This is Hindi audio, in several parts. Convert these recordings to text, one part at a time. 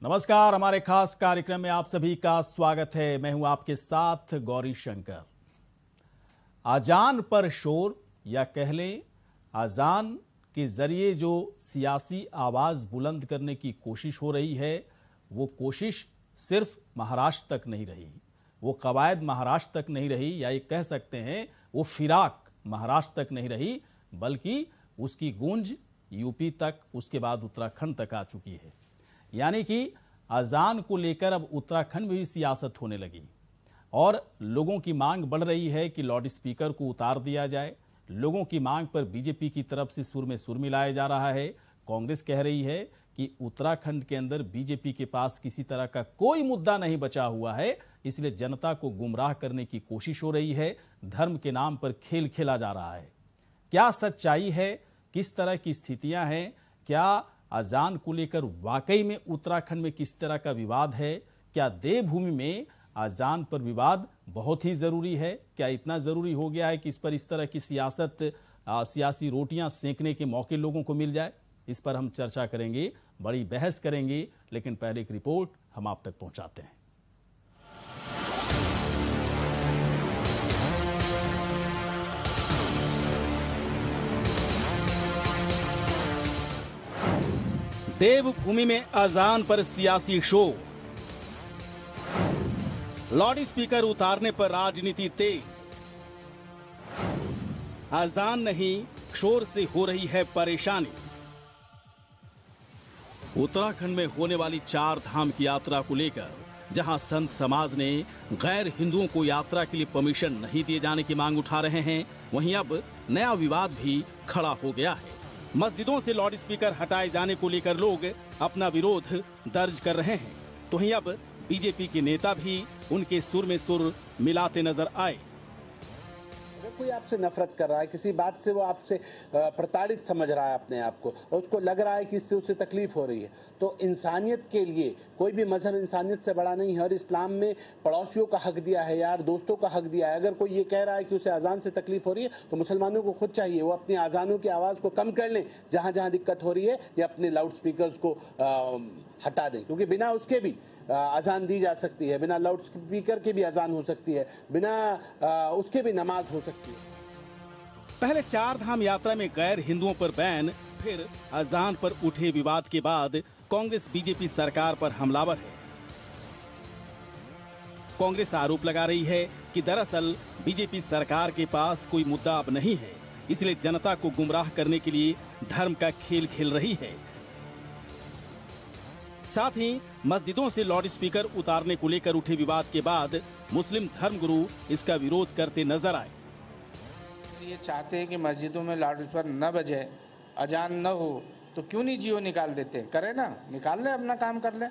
नमस्कार, हमारे खास कार्यक्रम में आप सभी का स्वागत है। मैं हूं आपके साथ गौरी शंकर। अजान पर शोर या कह लें अजान के जरिए जो सियासी आवाज बुलंद करने की कोशिश हो रही है, वो कोशिश सिर्फ महाराष्ट्र तक नहीं रही, वो कवायद महाराष्ट्र तक नहीं रही, या ये कह सकते हैं वो फिराक महाराष्ट्र तक नहीं रही, बल्कि उसकी गूंज यूपी तक, उसके बाद उत्तराखंड तक आ चुकी है। यानी कि अजान को लेकर अब उत्तराखंड में भी सियासत होने लगी और लोगों की मांग बढ़ रही है कि लाउड स्पीकर को उतार दिया जाए। लोगों की मांग पर बीजेपी की तरफ से सुर में सुर मिलाया जा रहा है। कांग्रेस कह रही है कि उत्तराखंड के अंदर बीजेपी के पास किसी तरह का कोई मुद्दा नहीं बचा हुआ है, इसलिए जनता को गुमराह करने की कोशिश हो रही है। धर्म के नाम पर खेल खेला जा रहा है। क्या सच्चाई है? किस तरह की स्थितियां हैं? क्या अजान को लेकर वाकई में उत्तराखंड में किस तरह का विवाद है? क्या देवभूमि में अजान पर विवाद बहुत ही जरूरी है? क्या इतना जरूरी हो गया है कि इस पर इस तरह की सियासी रोटियां सेंकने के मौके लोगों को मिल जाए? इस पर हम चर्चा करेंगे, बड़ी बहस करेंगे, लेकिन पहले एक रिपोर्ट हम आप तक पहुंचाते हैं। देवभूमि में अजान पर सियासी शोर, लाउड स्पीकर उतारने पर राजनीति तेज। अजान नहीं, शोर से हो रही है परेशानी। उत्तराखंड में होने वाली 4 धाम की यात्रा को लेकर जहां संत समाज ने गैर हिंदुओं को यात्रा के लिए परमिशन नहीं दिए जाने की मांग उठा रहे हैं, वहीं अब नया विवाद भी खड़ा हो गया है। मस्जिदों से लाउड स्पीकर हटाए जाने को लेकर लोग अपना विरोध दर्ज कर रहे हैं, तो वहीं अब बीजेपी के नेता भी उनके सुर में सुर मिलाते नजर आए। अगर कोई आपसे नफरत कर रहा है, किसी बात से वो आपसे प्रताड़ित समझ रहा है अपने आप को, और उसको लग रहा है कि इससे उसे तकलीफ हो रही है, तो इंसानियत के लिए कोई भी मजहब इंसानियत से बड़ा नहीं है। और इस्लाम में पड़ोसियों का हक दिया है, यार दोस्तों का हक दिया है। अगर कोई ये कह रहा है कि उसे अजान से तकलीफ हो रही है, तो मुसलमानों को खुद चाहिए वो अपनी अजानों की आवाज़ को कम कर लें जहाँ जहाँ दिक्कत हो रही है, या अपने लाउड स्पीकर्स को हटा दें, क्योंकि बिना उसके भी अजान दी जा सकती है, बिना लाउड स्पीकर के भी अजान हो सकती है, बिना उसके भी नमाज हो सकती है। पहले 4 धाम यात्रा में गैर हिंदुओं पर बैन, फिर अजान पर उठे विवाद के बाद कांग्रेस बीजेपी सरकार पर हमलावर है। कांग्रेस आरोप लगा रही है कि दरअसल बीजेपी सरकार के पास कोई मुद्दा अब नहीं है, इसलिए जनता को गुमराह करने के लिए धर्म का खेल खेल रही है। साथ ही मस्जिदों से लाउड स्पीकर उतारने को लेकर उठे विवाद के बाद मुस्लिम धर्मगुरु इसका विरोध करते नजर आए। ये चाहते हैं कि मस्जिदों में लाउड स्पीकर न बजे, अजान न हो, तो क्यों नहीं जियो निकाल देते? करे ना, निकाल ले, अपना काम कर ले।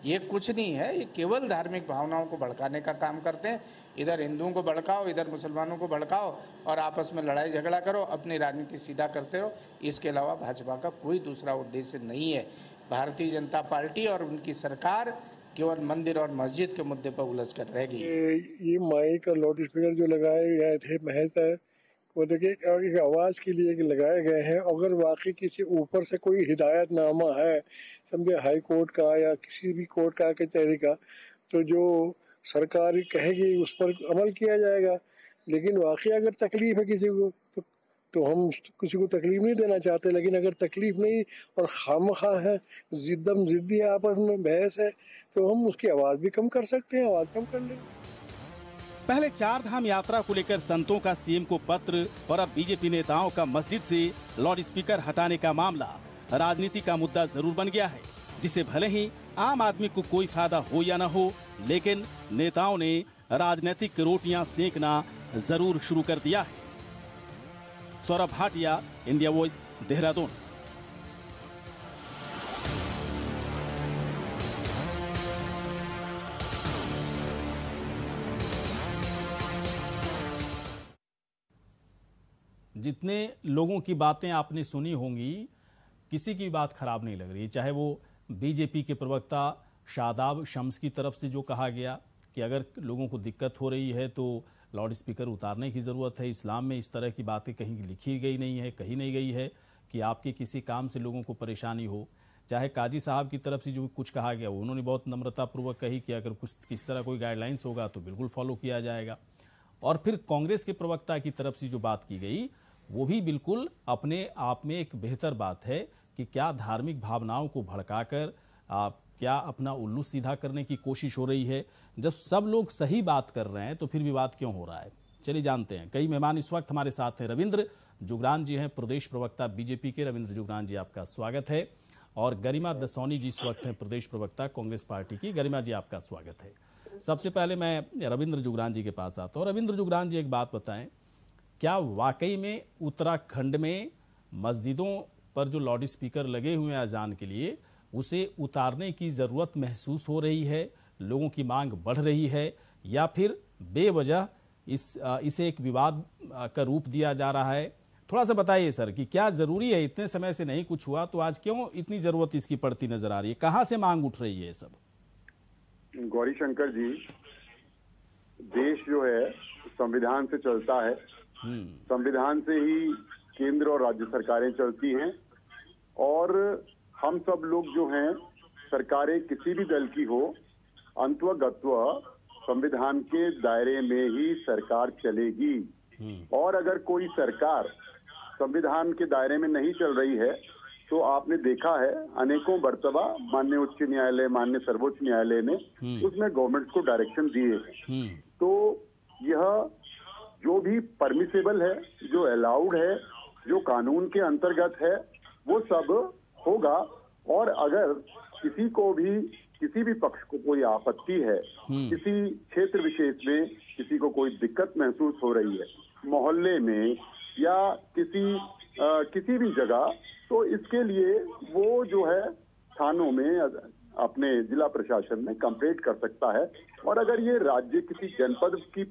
ये कुछ नहीं है, ये केवल धार्मिक भावनाओं को भड़काने का काम करते हैं। इधर हिंदुओं को भड़काओ, इधर मुसलमानों को भड़काओ, और आपस में लड़ाई झगड़ा करो, अपनी राजनीति सीधा करते रहो। इसके अलावा भाजपा का कोई दूसरा उद्देश्य नहीं है। भारतीय जनता पार्टी और उनकी सरकार केवल मंदिर और मस्जिद के मुद्दे पर उलझ कर रह गई। ये माइक और लाउड स्पीकर जो लगाए गए थे महज है, वो देखिए एक आवाज़ के लिए लगाए गए हैं। अगर वाकई किसी ऊपर से कोई हिदायतनामा है, समझे हाई कोर्ट का या किसी भी कोर्ट का, कचहरी का, तो जो सरकार कहेगी उस पर अमल किया जाएगा। लेकिन वाकई अगर तकलीफ है किसी को, तो हम किसी को तकलीफ नहीं देना चाहते। लेकिन अगर तकलीफ नहीं और खामखा है, जिद्दी है, आपस में बहस है, तो हम उसकी आवाज़ भी कम कर सकते हैं, आवाज़ कम कर लेंगे। पहले 4 धाम यात्रा को लेकर संतों का सीएम को पत्र, और अब बीजेपी नेताओं का मस्जिद से लाउड स्पीकर हटाने का मामला राजनीति का मुद्दा जरूर बन गया है, जिसे भले ही आम आदमी को कोई फायदा हो या न हो, लेकिन नेताओं ने राजनीतिक रोटियां सेंकना जरूर शुरू कर दिया है। Saurabh Bhatia, India voice, Dehradun. जितने लोगों की बातें आपने सुनी होंगी, किसी की बात खराब नहीं लग रही, चाहे वो बीजेपी के प्रवक्ता शादाब शम्स की तरफ से जो कहा गया कि अगर लोगों को दिक्कत हो रही है तो लाउड स्पीकर उतारने की ज़रूरत है। इस्लाम में इस तरह की बातें कहीं लिखी गई नहीं है, कही नहीं गई है कि आपके किसी काम से लोगों को परेशानी हो। चाहे काजी साहब की तरफ से जो कुछ कहा गया उन्होंने बहुत नम्रतापूर्वक कही कि अगर कुछ किस तरह कोई गाइडलाइंस होगा तो बिल्कुल फॉलो किया जाएगा। और फिर कांग्रेस के प्रवक्ता की तरफ से जो बात की गई वो भी बिल्कुल अपने आप में एक बेहतर बात है कि क्या धार्मिक भावनाओं को भड़काकर क्या अपना उल्लू सीधा करने की कोशिश हो रही है। जब सब लोग सही बात कर रहे हैं तो फिर विवाद क्यों हो रहा है, चलिए जानते हैं। कई मेहमान इस वक्त हमारे साथ हैं। रविंद्र जुगरान जी हैं, प्रदेश प्रवक्ता बीजेपी के। रविंद्र जुगरान जी, आपका स्वागत है। और गरिमा दसौनी जी इस वक्त हैं, प्रदेश प्रवक्ता कांग्रेस पार्टी की। गरिमा जी, आपका स्वागत है। सबसे पहले मैं रविंद्र जुगरान जी के पास आता हूँ। रविंद्र जुगरान जी, एक बात बताएं, क्या वाकई में उत्तराखंड में मस्जिदों पर जो लाउड स्पीकर लगे हुए हैं अजान के लिए, उसे उतारने की ज़रूरत महसूस हो रही है, लोगों की मांग बढ़ रही है, या फिर बेवजह इसे एक विवाद का रूप दिया जा रहा है? थोड़ा सा बताइए सर कि क्या ज़रूरी है, इतने समय से नहीं कुछ हुआ तो आज क्यों इतनी ज़रूरत इसकी पड़ती नज़र आ रही है? कहाँ से मांग उठ रही है ये सब? गौरी शंकर जी, देश जो है संविधान से चलता है। संविधान से ही केंद्र और राज्य सरकारें चलती हैं, और हम सब लोग जो हैं, सरकारें किसी भी दल की हो, अंततः संविधान के दायरे में ही सरकार चलेगी। और अगर कोई सरकार संविधान के दायरे में नहीं चल रही है तो आपने देखा है अनेकों मर्तबा माननीय उच्च न्यायालय, माननीय सर्वोच्च न्यायालय ने उसमें गवर्नमेंट को डायरेक्शन दिए हैं। तो यह जो भी परमिसेबल है, जो अलाउड है, जो कानून के अंतर्गत है, वो सब होगा। और अगर किसी को भी, किसी भी पक्ष को कोई आपत्ति है, किसी क्षेत्र विशेष में किसी को कोई दिक्कत महसूस हो रही है, मोहल्ले में या किसी भी जगह, तो इसके लिए वो जो है थानों में, अपने जिला प्रशासन में कंप्लेंट कर सकता है। और अगर ये राज्य किसी जनपद की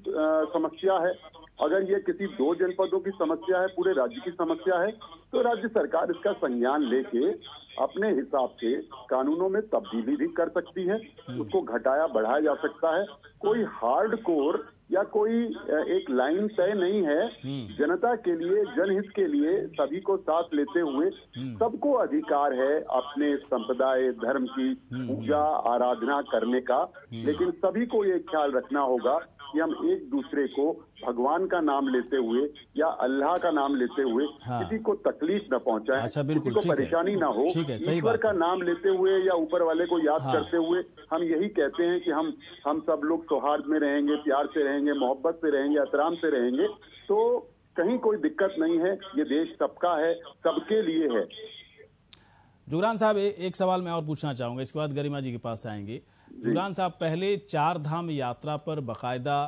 समस्या है, अगर ये किसी 2 जनपदों की समस्या है, पूरे राज्य की समस्या है, तो राज्य सरकार इसका संज्ञान लेके अपने हिसाब से कानूनों में तब्दीली भी कर सकती है, उसको घटाया बढ़ाया जा सकता है। कोई हार्डकोर या कोई एक लाइन तय नहीं है। जनता के लिए, जनहित के लिए सभी को साथ लेते हुए सबको अधिकार है अपने संप्रदाय धर्म की पूजा आराधना करने का। लेकिन सभी को ये ख्याल रखना होगा कि हम एक दूसरे को भगवान का नाम लेते हुए या अल्लाह का नाम लेते हुए किसी को तकलीफ न पहुंचाएं, अच्छा, किसी को परेशानी ना हो। ईश्वर का नाम लेते हुए या ऊपर वाले को याद करते हुए हम यही कहते हैं कि हम सब लोग सौहार्द में रहेंगे, प्यार से रहेंगे, मोहब्बत से रहेंगे, एहतराम से रहेंगे, तो कहीं कोई दिक्कत नहीं है। ये देश सबका है, सबके लिए है। जुगरान साहब, एक सवाल मैं और पूछना चाहूंगा, इसके बाद गरिमा जी के पास आएंगे। जुगरान साहब, पहले 4 धाम यात्रा पर बाकायदा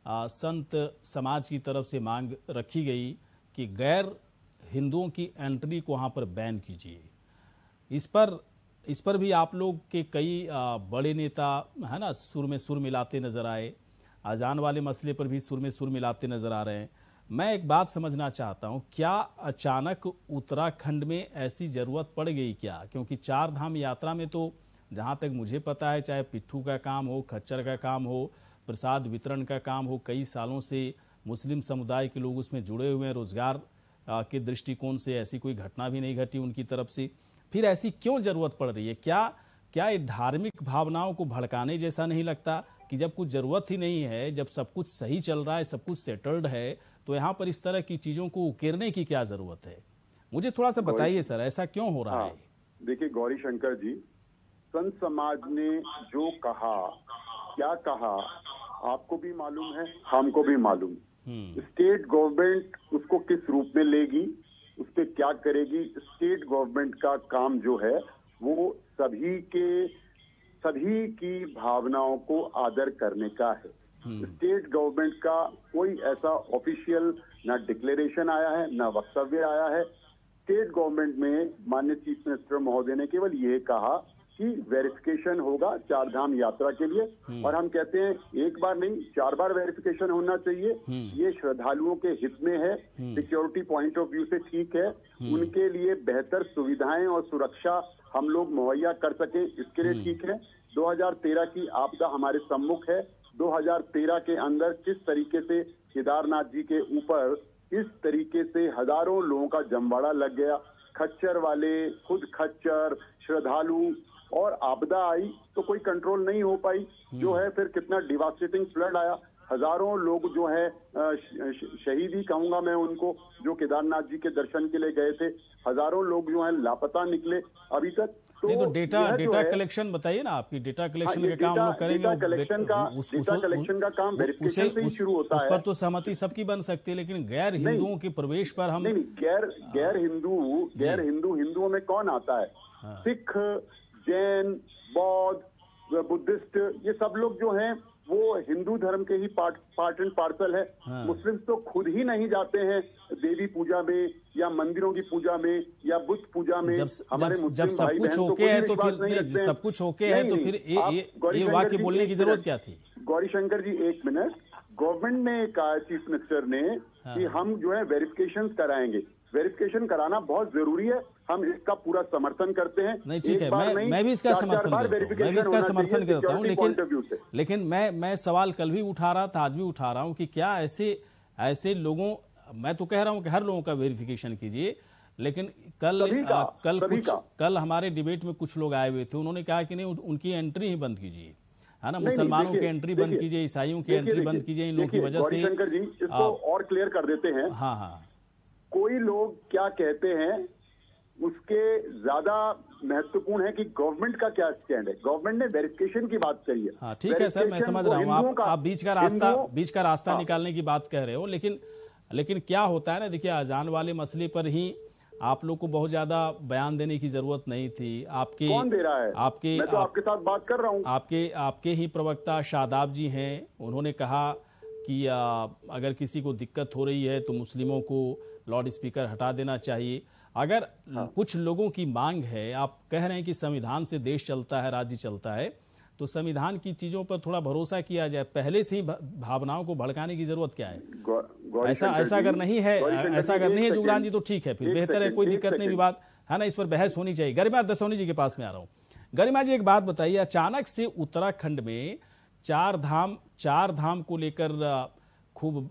संत समाज की तरफ से मांग रखी गई कि गैर हिंदुओं की एंट्री को वहाँ पर बैन कीजिए। इस पर भी आप लोग के कई बड़े नेता है ना सुर में सुर मिलाते नजर आए। अजान वाले मसले पर भी सुर में सुर मिलाते नजर आ रहे हैं। मैं एक बात समझना चाहता हूँ, क्या अचानक उत्तराखंड में ऐसी ज़रूरत पड़ गई क्या? क्योंकि 4 धाम यात्रा में तो जहाँ तक मुझे पता है, चाहे पिट्ठू का काम हो, खच्चर का काम हो, प्रसाद वितरण का काम हो, कई सालों से मुस्लिम समुदाय के लोग उसमें जुड़े हुए हैं। रोजगार के दृष्टिकोण से ऐसी कोई घटना भी नहीं घटी उनकी तरफ से। फिर ऐसी क्यों ज़रूरत पड़ रही है? क्या ये धार्मिक भावनाओं को भड़काने जैसा नहीं लगता कि जब कुछ ज़रूरत ही नहीं है, जब सब कुछ सही चल रहा है, सब कुछ सेटल्ड है, तो यहाँ पर इस तरह की चीज़ों को उकेरने की क्या ज़रूरत है? मुझे थोड़ा सा बताइए सर, ऐसा क्यों हो रहा है? देखिए गौरी शंकर जी, संत समाज ने जो कहा, क्या कहा, आपको भी मालूम है, हमको भी मालूम। स्टेट गवर्नमेंट उसको किस रूप में लेगी, उस पर क्या करेगी, स्टेट गवर्नमेंट का काम जो है वो सभी की भावनाओं को आदर करने का है। स्टेट गवर्नमेंट का कोई ऐसा ऑफिशियल ना डिक्लेरेशन आया है, ना वक्तव्य आया है। स्टेट गवर्नमेंट में माननीय चीफ मिनिस्टर महोदय ने केवल ये कहा कि वेरिफिकेशन होगा 4 धाम यात्रा के लिए, और हम कहते हैं एक बार नहीं 4 बार वेरिफिकेशन होना चाहिए। ये श्रद्धालुओं के हित में है, सिक्योरिटी पॉइंट ऑफ व्यू से ठीक है, उनके लिए बेहतर सुविधाएं और सुरक्षा हम लोग मुहैया कर सके, इसके लिए ठीक है। 2013 की आपदा हमारे सम्मुख है। 2013 के अंदर किस तरीके से केदारनाथ जी के ऊपर इस तरीके से हजारों लोगों का जमवाड़ा लग गया, खच्चर वाले, खुद खच्चर, श्रद्धालु, और आपदा आई तो कोई कंट्रोल नहीं हो पाई, जो है फिर कितना डिवास्टेटिंग फ्लड आया, हजारों लोग जो है शहीद ही कहूंगा मैं उनको, जो केदारनाथ जी के दर्शन के लिए गए थे, हजारों लोग जो है लापता निकले अभी तक। नहीं तो डेटा कलेक्शन बताइए ना, आपकी डेटा कलेक्शन का काम हम लोग करेंगे। डेटा कलेक्शन का काम वेरिफिकेशन से ही शुरू होता है। उस पर तो सहमति सबकी बन सकती है, लेकिन गैर हिंदुओं के प्रवेश पर हम नहीं, गैर हिंदुओं में कौन आता है? सिख, जैन, बौद्ध, बुद्धिस्ट, ये सब लोग जो हैं वो हिंदू धर्म के ही पार्ट एंड पार्सल है। मुस्लिम तो खुद ही नहीं जाते हैं देवी पूजा में या मंदिरों की पूजा में या बुद्ध पूजा में। हमारे जब सब कुछ ओके है तो फिर सब कुछ ओके है तो फिर ये वाक्य बोलने की जरूरत क्या थी? गौरीशंकर जी, एक मिनट। गवर्नमेंट ने कहा, चीफ मिनिस्टर ने, कि हम जो है वेरिफिकेशन कराएंगे। वेरिफिकेशन कराना बहुत जरूरी है, हम इसका पूरा समर्थन करते हैं। नहीं ठीक है, मैं भी इसका समर्थन करता हूँ, लेकिन मैं सवाल कल भी उठा रहा था, आज भी उठा रहा हूँ कि क्या ऐसे लोगों, मैं तो कह रहा हूँ कि हर लोगों का वेरिफिकेशन कीजिए, लेकिन कल हमारे डिबेट में कुछ लोग आए हुए थे, उन्होंने कहा कि नहीं, उनकी एंट्री ही बंद कीजिए, है ना, मुसलमानों की एंट्री बंद कीजिए, ईसाइयों की एंट्री बंद कीजिए, इन लोगों की वजह से। शंकर जी, इसको और क्लियर कर देते हैं। हाँ, कोई लोग क्या कहते हैं उसके ज्यादा महत्वपूर्ण है कि गवर्नमेंट का क्या स्टैंड है। गवर्नमेंट ने वेरिफिकेशन की बात करी है। हाँ ठीक है सर, मैं समझ रहा हूँ, आप बीच का रास्ता निकालने की बात कह रहे हो, लेकिन क्या होता है ना, देखिए अजान वाले मसले पर ही आप लोग को बहुत ज्यादा बयान देने की जरूरत नहीं थी। कौन दे रहा है? मैं तो आपके साथ बात कर रहा हूँ। आपके ही प्रवक्ता शादाब जी हैं, उन्होंने कहा कि अगर किसी को दिक्कत हो रही है तो मुस्लिमों को लाउड स्पीकर हटा देना चाहिए। अगर कुछ लोगों की मांग है, आप कह रहे हैं कि संविधान से देश चलता है, राज्य चलता है, तो संविधान की चीजों पर थोड़ा भरोसा किया जाए। पहले से ही भावनाओं को भड़काने की जरूरत क्या है? ऐसा अगर नहीं है जुगरान जी, तो ठीक है, फिर बेहतर है, कोई दिक्कत नहीं, विवाद है ना, इस पर बहस होनी चाहिए। गरिमा दसौनी जी के पास में आ रहा हूँ। गरिमा जी, एक बात बताइए, अचानक से उत्तराखंड में चार धाम को लेकर खूब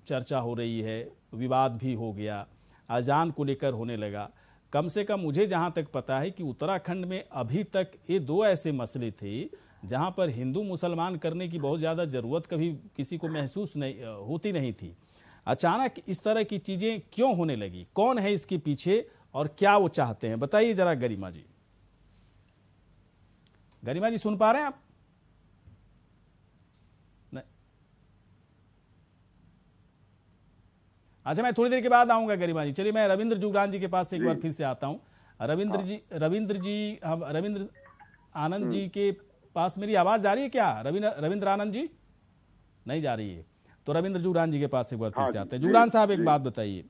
चर्चा हो रही है, विवाद भी हो गया, अजान को लेकर होने लगा। कम से कम मुझे जहां तक पता है कि उत्तराखंड में अभी तक ये दो ऐसे मसले थे जहां पर हिंदू मुसलमान करने की बहुत ज़्यादा ज़रूरत कभी किसी को महसूस होती नहीं थी। अचानक इस तरह की चीज़ें क्यों होने लगी? कौन है इसके पीछे और क्या वो चाहते हैं? बताइए जरा गरिमा जी। गरिमा जी सुन पा रहे हैं आप? अच्छा, मैं थोड़ी देर के बाद आऊंगा गरिमा जी। चलिए, मैं रविंद्र जुगरान जी के पास से एक बार फिर से आता हूं। रविंद्र आनंद जी के पास मेरी आवाज जा रही है क्या? रविंद्र आनंद जी नहीं जा रही है, तो रविंद्र जुगरान जी के पास एक बार फिर से आते हैं। जुगरान साहब, एक बात बताइए,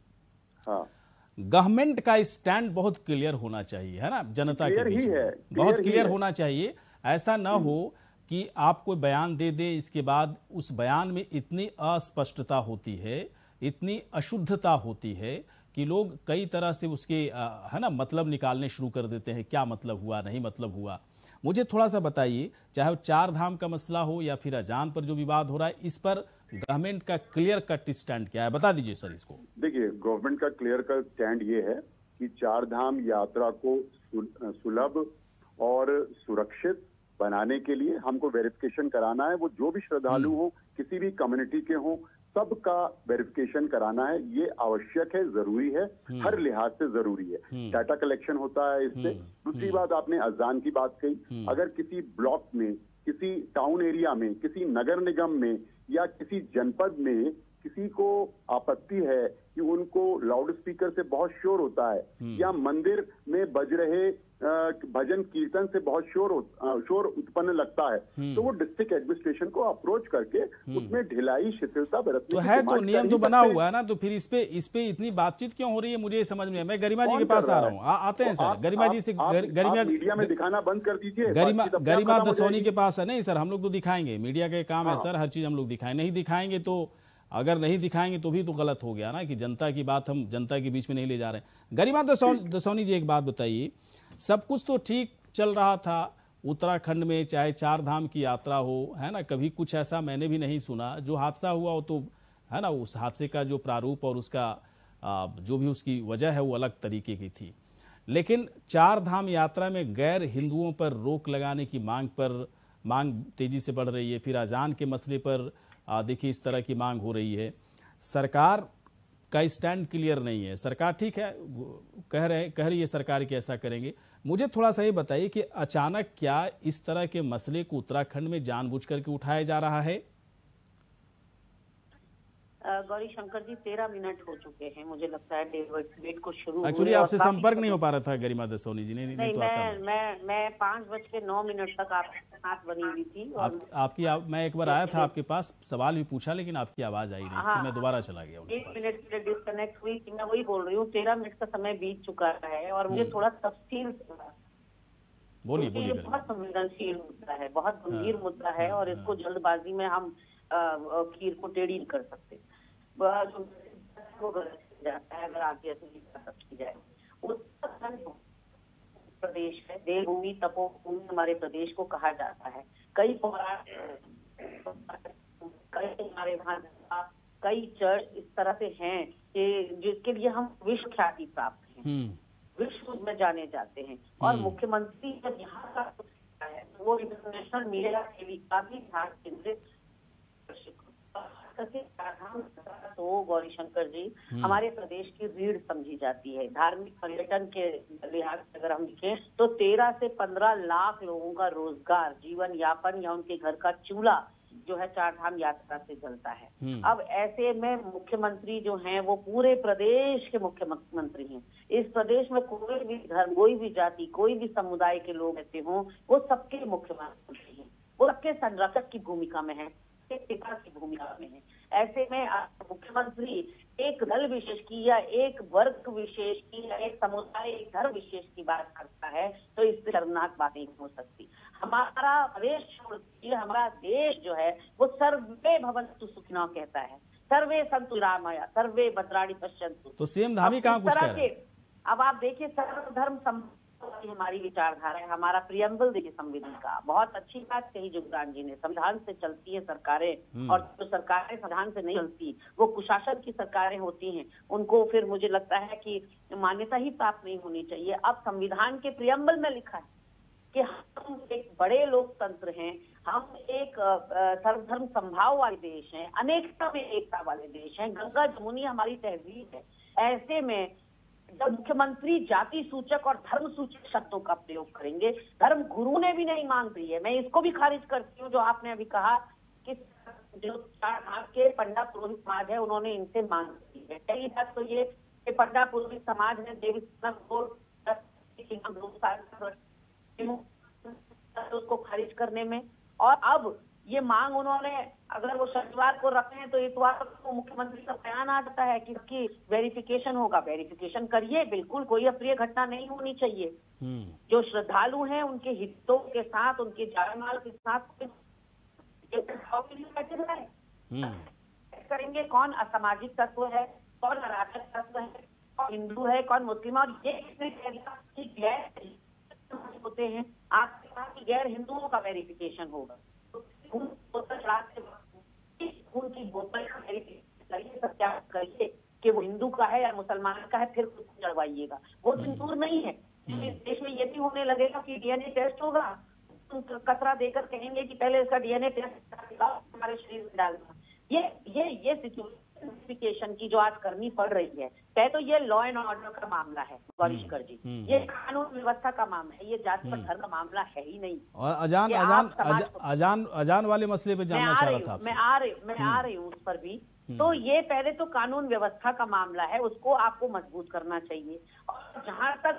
गवर्नमेंट का स्टैंड बहुत क्लियर होना चाहिए, है ना, जनता के बीच में बहुत क्लियर होना चाहिए। ऐसा ना हो कि आप कोई बयान दे दे, इसके बाद उस बयान में इतनी अस्पष्टता होती है, इतनी अशुद्धता होती है कि लोग कई तरह से उसके है ना मतलब निकालने शुरू कर देते हैं, क्या मतलब हुआ, नहीं मतलब हुआ। मुझे थोड़ा सा बताइए, चाहे वो चार धाम का मसला हो या फिर अजान पर जो विवाद हो रहा है, इस पर गवर्नमेंट का क्लियर कट स्टैंड क्या है, बता दीजिए सर इसको। देखिए, गवर्नमेंट का क्लियर कट स्टैंड ये है कि चार धाम यात्रा को सुलभ और सुरक्षित बनाने के लिए हमको वेरिफिकेशन कराना है। वो जो भी श्रद्धालु हो, किसी भी कम्युनिटी के हो, सबका वेरिफिकेशन कराना है। ये आवश्यक है, जरूरी है, हर लिहाज से जरूरी है। डाटा कलेक्शन होता है इससे। दूसरी बात, आपने अजान की बात कही, अगर किसी ब्लॉक में, किसी टाउन एरिया में, किसी नगर निगम में या किसी जनपद में किसी को आपत्ति है कि उनको लाउड स्पीकर से बहुत शोर होता है या मंदिर में बज रहे भजन कीर्तन से बहुत शोर उत्पन्न लगता है, तो वो डिस्ट्रिक्ट एडमिनिस्ट्रेशन को अप्रोच करके उसमें ढिलाई शिथिलता बरतने तो है, तो नियम तो बना हुआ है ना, तो फिर इस पे इतनी बातचीत क्यों हो रही है, मुझे समझ में। मैं गरिमा जी के पास आ रहा हूँ, आते हैं सर। गरिमा जी से, गरिमा मीडिया में दिखाना बंद कर दीजिए। गरिमा दसौनी के पास है। नहीं सर, हम लोग तो दिखाएंगे, मीडिया का काम है सर, हर चीज हम लोग दिखाएं। नहीं दिखाएंगे तो, अगर नहीं दिखाएंगे तो भी तो गलत हो गया ना, कि जनता की बात हम जनता के बीच में नहीं ले जा रहे हैं। गरिमा दसौनी जी, एक बात बताइए, सब कुछ तो ठीक चल रहा था उत्तराखंड में, चाहे चार धाम की यात्रा हो, है ना, कभी कुछ ऐसा मैंने भी नहीं सुना। जो हादसा हुआ वो तो है ना, उस हादसे का जो प्रारूप और उसका जो भी उसकी वजह है वो अलग तरीके की थी। लेकिन चार धाम यात्रा में गैर हिंदुओं पर रोक लगाने की मांग तेजी से बढ़ रही है। फिर अजान के मसले पर देखिए इस तरह की मांग हो रही है। सरकार का स्टैंड क्लियर नहीं है। सरकार ठीक है कह रही है सरकार कि ऐसा करेंगे। मुझे थोड़ा सा ये बताइए कि अचानक क्या इस तरह के मसले को उत्तराखंड में जानबूझकर के उठाया जा रहा है? गौरी शंकर जी 13 मिनट हो चुके हैं, मुझे लगता है डिबेट को शुरू एक्चुअली आपसे संपर्क नहीं हो पा रहा था गरिमा दसोनी जी। नहीं तो मैं 5:09 तक आपके साथ बनी हुई थी और मैं एक बार आया था आपके पास, सवाल भी पूछा लेकिन आपकी आवाज आई नहीं। फिर मैं दोबारा चला गया उनके पास। 1 मिनट के लिए डिस्कनेक्ट हुई कि मैं वही बोल रही हूँ 13 मिनट का समय बीत चुका है और मुझे थोड़ा तफसील बोलिए। बहुत संवेदनशील मुद्दा है, बहुत गंभीर मुद्दा है और इसको जल्दबाजी में हम खीर को टेढ़ी नहीं कर सकते। वो गलत जाता है अगर आगे की जाए। उत्तराखंड प्रदेश है, देवभूमि तपोभूमि हमारे प्रदेश को कहा जाता है। कई हमारे वहाँ कई चर्च इस तरह से हैं कि जिसके लिए हम विश्व ख्याति प्राप्त हैं, विश्व में जाने जाते हैं। और मुख्यमंत्री जब यहाँ का है वो इंटरनेशनल मीडिया के लिए काफी ध्यान केंद्रित तो गौरी शंकर जी हमारे प्रदेश की रीढ़ समझी जाती है। धार्मिक पर्यटन के लिहाज से अगर हम देखें तो 13 से 15 लाख लोगों का रोजगार, जीवन यापन या उनके घर का चूल्हा जो है चार धाम यात्रा से चलता है। अब ऐसे में मुख्यमंत्री जो हैं वो पूरे प्रदेश के मुख्यमंत्री हैं। इस प्रदेश में कोई भी धर्म, कोई भी जाति, कोई भी समुदाय के लोग ऐसे हों, वो सबके मुख्यमंत्री हैं, वो सबके संरक्षक की भूमिका में है, पिता की भूमिका में है। ऐसे में मुख्यमंत्री एक दल विशेष की या एक वर्ग विशेष की या एक समुदाय, एक धर्म विशेष की बात करता है तो इससे शर्मनाक बात नहीं हो सकती। हमारा प्रदेश छोड़ दीजिए, हमारा देश जो है वो सर्वे भवन्तु सुखिनः कहता है, सर्वे सन्तु रामया सर्वे भद्राणि पश्यन्तु। तो सीएम धामी कहाँ कुछ कह रहे हैं? अब आप देखिए सर्वधर्म हमारी विचारधारा है, हमारा प्रियम्बल देखिए संविधान का। बहुत अच्छी बात कही जुगरान जी ने, संविधान से चलती है सरकारें और जो सरकारें संविधान से नहीं चलती वो कुशासन की सरकारें होती हैं, उनको फिर मुझे लगता है कि मान्यता ही प्राप्त नहीं होनी चाहिए। अब संविधान के प्रियम्बल में लिखा है कि हम एक बड़े लोकतंत्र हैं, हम एक सर्वधर्म संभाव वाले देश हैं, अनेकता में एकता वाले देश हैं, गंगा जमुनी हमारी तहजीब है। ऐसे में जब मुख्यमंत्री जाति सूचक और धर्म सूचक शब्दों का प्रयोग करेंगे, धर्म गुरु ने भी नहीं मांग दी है। मैं इसको भी खारिज करती हूँ जो आपने अभी कहा कि जो चार धाम के पंडा पुरोहित समाज है उन्होंने इनसे मांग की है। पहली बात तो ये पंडा पुरोहित समाज ने देवी उसको खारिज करने में, और अब ये मांग उन्होंने अगर वो शनिवार को रखे हैं तो इतवार को मुख्यमंत्री का बयान आ जाता है कि इसकी वेरिफिकेशन होगा। वेरिफिकेशन करिए, बिल्कुल कोई अप्रिय घटना नहीं होनी चाहिए। जो श्रद्धालु हैं उनके हितों के साथ, उनके जान माल के साथ करेंगे कौन असामाजिक तत्व है, कौन अराजक तत्व है, कौन हिंदू है, कौन मुस्लिम। और ये किसने कह दिया कि गैर होते हैं, आपके कहा कि गैर हिंदुओं का वेरिफिकेशन होगा। उनकी बोतल का सत्यापन करिए कि वो हिंदू का है या मुसलमान का है, फिर उसको चढ़वाइएगा। वो दिन दूर नहीं है, इस देश में ये भी होने लगेगा कि डीएनए टेस्ट होगा, कतरा देकर कहेंगे कि पहले इसका डीएनए टेस्ट हमारे शरीर में डालना। ये सिचुएशन की जो आज करनी पड़ रही है, तय तो ये लॉ एंड ऑर्डर का मामला है गौरी शंकर जी, ये कानून व्यवस्था का मामला है, ये जाति पर धर्म का मामला है ही नहीं। और अजान वाले मसले पे जानना चाह रहा था आपसे। मैं आ रही हूँ उस पर भी। तो ये पहले तो कानून व्यवस्था का मामला है, उसको आपको मजबूत करना चाहिए। और जहाँ तक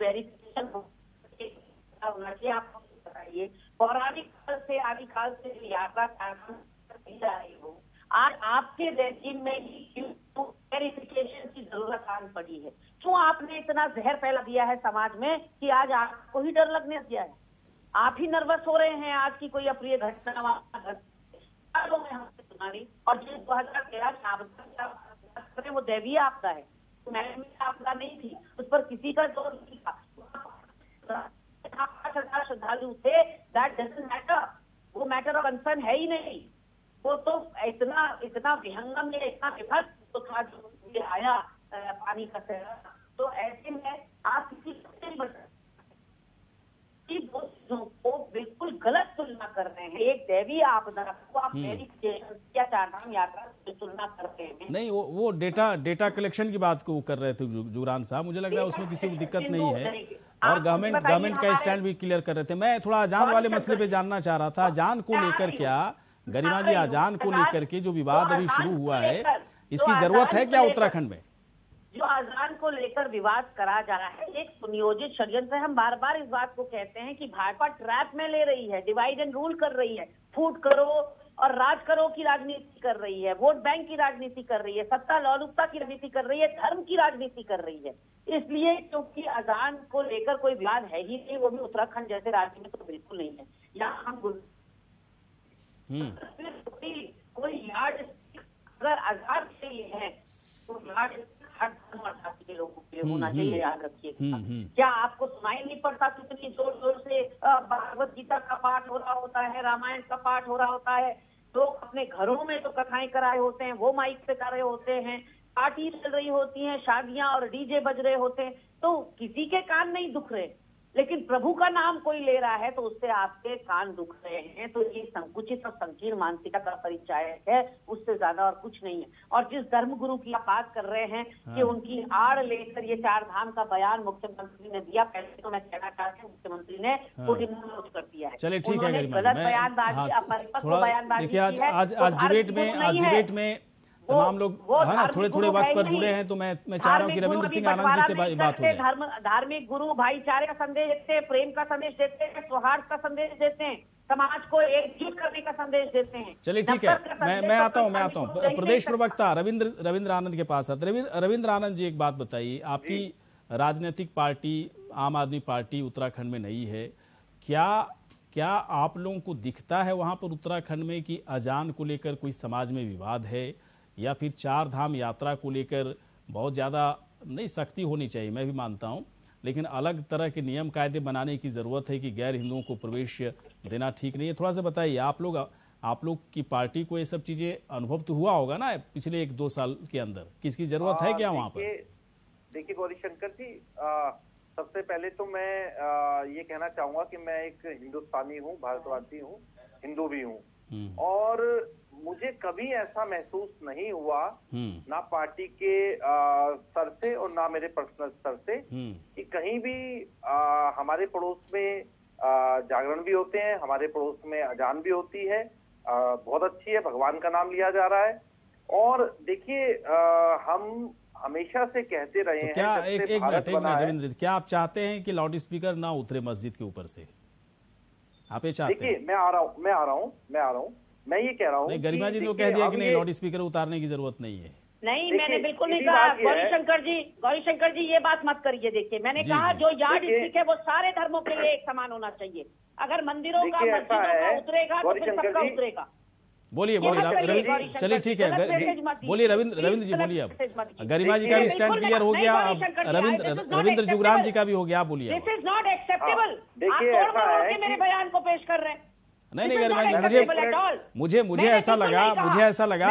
वेरिफिकेशन होना चाहिए, आपको बताइए पौराणिक काल से आदिकाल से यात्रा जा रही हो, आज आपके रेजिम में ही वेरिफिकेशन की जरूरत आन पड़ी है। क्यों आपने इतना जहर फैला दिया है समाज में कि आज आपको ही डर लगने दिया है, आप ही नर्वस हो रहे हैं आज की कोई अप्रिय घटना हमसे सुनानी। और जो 2013 आपदा वो दैवीय आपदा है, आपदा नहीं थी, उस पर किसी का जोर नहीं था। श्रद्धालु थे, दैट डजंट मैटर, वो मैटर ऑफ कंसर्न है ही नहीं। वो तो इतना विहंगम है, इतना विभत्स तो था जो आया पानी का सहरा, तो ऐसे में आप किसी को नहीं बता वो चीजों को बिल्कुल गलत तुलना कर रहे हैं। एक दैवीय आपदा को आप वेरिफिकेशन या चारधाम यात्रा से तुलना कर रहे हैं। नहीं, वो डेटा कलेक्शन की बात को कर रहे थे जुगरान साहब, मुझे लग रहा है उसमें किसी को दिक्कत नहीं है, और गवर्नमेंट का स्टैंड भी क्लियर कर रहे थे। मैं थोड़ा अजान वाले मसले पे जानना चाह रहा था, अजान को लेकर क्या गरिमा जी, अजान को लेकर के जो विवाद अभी शुरू हुआ है, इसकी जरूरत है क्या उत्तराखंड में? जो अजान को लेकर विवाद करा जा रहा है एक सुनियोजित षड्यंत्र है। हम बार बार इस बात को कहते हैं कि भाजपा ट्रैप में ले रही है, डिवाइड एंड रूल कर रही है, फूट करो और राज करो की राजनीति कर रही है, वोट बैंक की राजनीति कर रही है, सत्ता लौलुपता की राजनीति कर रही है, धर्म की राजनीति कर रही है। इसलिए क्योंकि अजान को लेकर कोई विवाद है ही नहीं, वो भी उत्तराखंड जैसे राज्य में तो बिल्कुल नहीं है। यहाँ हम कोई यार्ड अगर आजाद के लिए है तो यार्ड हर धर्म और जाति के लोगों के लिए होना चाहिए, याद रखिएगा। क्या आपको सुनाई नहीं पड़ता कितनी जोर जोर से भागवत गीता का पाठ हो रहा होता है, रामायण का पाठ हो रहा होता है, लोग अपने घरों में तो कथाएं कराए होते हैं, वो माइक पे कर रहे होते हैं, पार्टी चल रही होती है, शादियां और डीजे बज रहे होते हैं, तो किसी के कान नहीं दुख रहे। लेकिन प्रभु का नाम कोई ले रहा है तो उससे आपके कान दुख रहे हैं। तो ये संकुचित और संकीर्ण मानसिकता का परिचायक है, उससे ज्यादा और कुछ नहीं है। और जिस धर्मगुरु की आप बात कर रहे हैं कि उनकी आड़ लेकर ये चार धाम का बयान मुख्यमंत्री ने दिया, पहले तो मैं कहना चाहती हूँ मुख्यमंत्री ने को डिमोट कर दिया है। चलिए ठीक है, गलत बयानबाजी, अपरिपक्व बयानबाजी की है। आज डिबेट में तमाम लोग है ना थोड़े वक्त पर जुड़े हैं, तो मैं चाह रहा हूँ कि रविंद्र सिंह आनंद जी से बात हो जाए। धार्मिक गुरु भाईचारे का संदेश देते हैं, प्रेम का संदेश देते हैं, सौहार्द का संदेश देते हैं, समाज को एकजुट करने का संदेश देते हैं। चलिए ठीक है, मैं आता हूँ प्रदेश प्रवक्ता रविंद्र आनंद के पास आता। रविंद्र आनंद जी, एक बात बताइए, आपकी राजनीतिक पार्टी आम आदमी पार्टी उत्तराखंड में नहीं है, क्या आप लोगों को दिखता है वहां पर उत्तराखंड में कि अजान को लेकर कोई समाज में विवाद है, या फिर चार धाम यात्रा को लेकर बहुत ज़्यादा नहीं सख्ती होनी चाहिए, मैं भी मानता हूं, लेकिन अलग तरह के नियम कायदे बनाने की ज़रूरत है कि गैर हिंदुओं को प्रवेश देना ठीक नहीं है? थोड़ा सा बताइए, आप लोग की पार्टी को ये सब चीज़ें अनुभव तो हुआ होगा ना पिछले 1-2 साल के अंदर, किसकी ज़रूरत है क्या वहाँ पर? देखिए गौरीशंकर जी, सबसे पहले तो मैं ये कहना चाहूँगा कि मैं एक हिंदुस्तानी हूँ, भारतवासी हूँ, हिंदू भी हूँ, और मुझे कभी ऐसा महसूस नहीं हुआ ना पार्टी के स्तर से और ना मेरे पर्सनल स्तर से कि कहीं भी हमारे पड़ोस में जागरण भी होते हैं, हमारे पड़ोस में अजान भी होती है, बहुत अच्छी है, भगवान का नाम लिया जा रहा है। और देखिए हम हमेशा से कहते रहे हैं, क्या एक मिनट रविंद्र, क्या आप चाहते हैं कि लाउड स्पीकर ना उतरे मस्जिद के ऊपर से? आप ये चाहते हैं? देखिए मैं आ रहा हूँ, मैं ये कह रहा हूँ, गरिमा जी ने कह दिया कि नहीं, लाउड स्पीकर उतारने की जरूरत नहीं है। नहीं, मैंने बिल्कुल नहीं कहा। गौरीशंकर जी ये बात मत करिए। देखिए मैंने कहा जो यार्ड स्टिक है वो सारे धर्मों के लिए एक समान होना चाहिए। अगर मंदिरों का मस्जिदों का उतरेगा तो फिर सबका उतरेगा। बोलिए रविंद्र, चलिए ठीक है, बोलिए रविंद्र जी, बोलिए। अब गरिमा जी का भी स्टैंड क्लियर हो गया, अब रविंद्र जुगरान जी का भी हो गया, आप बोलिए। This is not acceptable. देखिए ऐसा है मेरे बयान को पेश कर रहे हैं। नहीं गरिमा जी, मुझे ऐसा लगा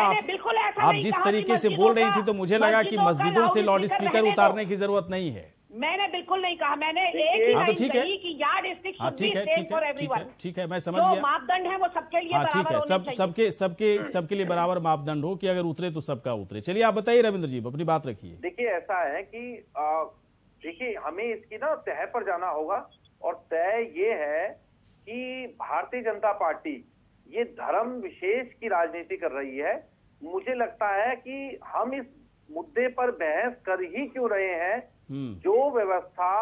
आप जिस तरीके से बोल रही थी तो मुझे लगा कि मस्जिदों से लाउड स्पीकर उतारने की जरूरत नहीं है। मैंने बिल्कुल नहीं कहा, मैंने एक ही लाइन कही कि yard stick should be same for everyone. ठीक है, मैं समझ गया। मापदंड है वो सबके लिए बराबर होने चाहिए। सबके लिए बराबर मापदंड हो कि अगर उतरे तो सबका उतरे। चलिए आप बताइए रविंद्र जी, अपनी बात रखिए। देखिए ऐसा है कि देखिए हमें इसकी ना तह पर जाना होगा, और तय ये है कि भारतीय जनता पार्टी ये धर्म विशेष की राजनीति कर रही है। मुझे लगता है कि हम इस मुद्दे पर बहस कर ही क्यों रहे हैं, जो व्यवस्था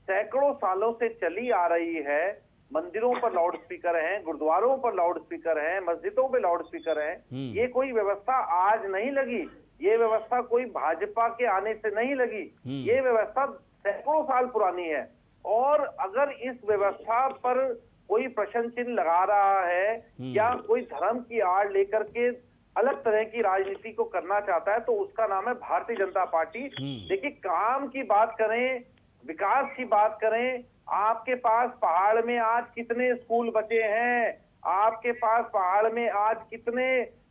सैकड़ों सालों से चली आ रही है, मंदिरों पर लाउड स्पीकर हैं, गुरुद्वारों पर लाउड स्पीकर हैं, मस्जिदों पे लाउड स्पीकर हैं, ये कोई व्यवस्था आज नहीं लगी, ये व्यवस्था कोई भाजपा के आने से नहीं लगी, ये व्यवस्था सैकड़ों साल पुरानी है। और अगर इस व्यवस्था पर कोई प्रश्न चिन्ह लगा रहा है या कोई धर्म की आड़ लेकर के अलग तरह की राजनीति को करना चाहता है तो उसका नाम है भारतीय जनता पार्टी। देखिए काम की बात करें, विकास की बात करें, आपके पास पहाड़ में आज कितने स्कूल बचे हैं, आपके पास पहाड़ में आज कितने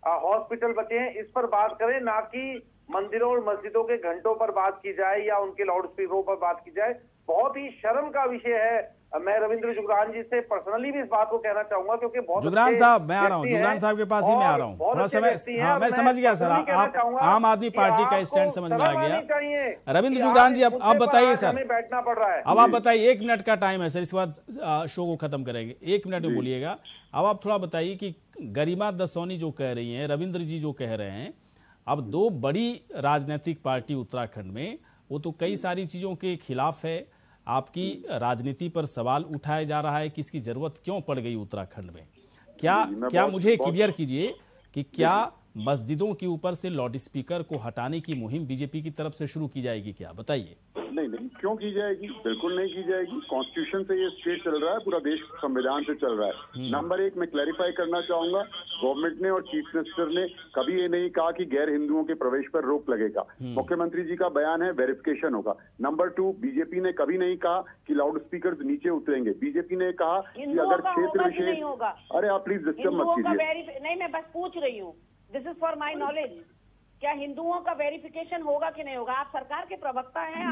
हॉस्पिटल बचे हैं, इस पर बात करें, ना कि मंदिरों और मस्जिदों के घंटों पर बात की जाए या उनके लाउड स्पीकरों पर बात की जाए, बहुत ही शर्म का विषय है। मैं रविंद्र जुगरान जी से पर्सनली भी इस बात को कहना चाहूंगा, क्योंकि बहुत जुगरान साहब मैं आ रहा हूँ, जुगरान साहब के पास ही मैं आ रहा हूँ, थोड़ा समय। हाँ मैं समझ गया सर, आप आम आदमी पार्टी का स्टैंड समझ में आ गया। रविंद्र जुगरान जी अब बताइए सर, बैठना पड़ रहा है। अब आप बताइए, 1 मिनट का टाइम है सर, इसके बाद शो को खत्म करेंगे, 1 मिनट में बोलिएगा। अब आप थोड़ा बताइए कि गरिमा दसौनी जो कह रही हैं, रविंद्र जी जो कह रहे हैं, अब 2 बड़ी राजनीतिक पार्टी उत्तराखंड में, वो तो कई सारी चीजों के खिलाफ है, आपकी राजनीति पर सवाल उठाया जा रहा है कि इसकी जरूरत क्यों पड़ गई उत्तराखंड में। क्या मुझे क्लियर कीजिए कि क्या मस्जिदों के ऊपर से लाउड स्पीकर को हटाने की मुहिम बीजेपी की तरफ से शुरू की जाएगी क्या, बताइए। नहीं, क्यों की जाएगी? बिल्कुल नहीं की जाएगी। कॉन्स्टिट्यूशन से ये स्टेट चल रहा है, पूरा देश संविधान से चल रहा है। नंबर 1 मैं क्लैरिफाई करना चाहूंगा, गवर्नमेंट ने और चीफ मिनिस्टर ने कभी ये नहीं कहा कि गैर हिंदुओं के प्रवेश पर रोक लगेगा। मुख्यमंत्री जी का बयान है वेरिफिकेशन होगा। नंबर 2 बीजेपी ने कभी नहीं कहा कि लाउड स्पीकर नीचे उतरेंगे। बीजेपी ने कहा कि अगर क्षेत्र विशेष, अरे आप प्लीज डिस्टर्ब मत कीजिए। नहीं, मैं बस पूछ रही हूँ, this is for my knowledge, क्या हिंदुओं का वेरिफिकेशन होगा कि नहीं होगा? आप सरकार के प्रवक्ता हैं।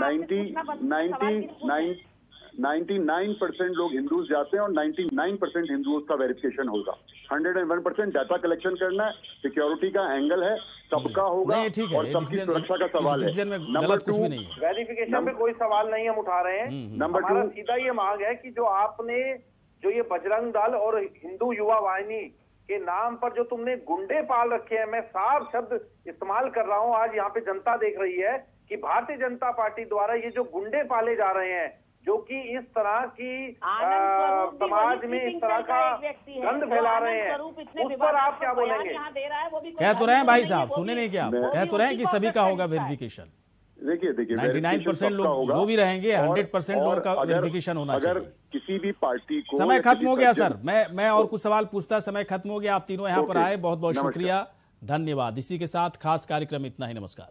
99% लोग हिंदूज जाते हैं और 99% हिंदुओं का वेरिफिकेशन होगा। 101% डाटा कलेक्शन करना है, सिक्योरिटी का एंगल है, सबका होगा और सबकी सुरक्षा का सवाल है। नंबर 2 वेरिफिकेशन में कोई सवाल नहीं हम उठा रहे हैं। नंबर 2 सीधा ये मांग है कि जो आपने जो ये बजरंग दल और हिंदू युवा वाहिनी के नाम पर जो तुमने गुंडे पाल रखे हैं, मैं साफ शब्द इस्तेमाल कर रहा हूं, आज यहाँ पे जनता देख रही है कि भारतीय जनता पार्टी द्वारा ये जो गुंडे पाले जा रहे हैं, जो कि इस तरह की समाज में इस तरह का गंध फैला रहे हैं, उस पर आप क्या बोलेंगे? कह तो रहे हैं भाई साहब, सुने नहीं क्या, कह तो रहे हैं कि सभी का होगा वेरिफिकेशन। देखिए 99% लोग जो भी रहेंगे, 100% लोगों का वेरिफिकेशन होना चाहिए। किसी भी पार्टी को समय खत्म हो गया सर, मैं और कुछ सवाल पूछता, समय खत्म हो गया। आप तीनों यहाँ पर आए, बहुत बहुत शुक्रिया, धन्यवाद। इसी के साथ खास कार्यक्रम इतना ही, नमस्कार।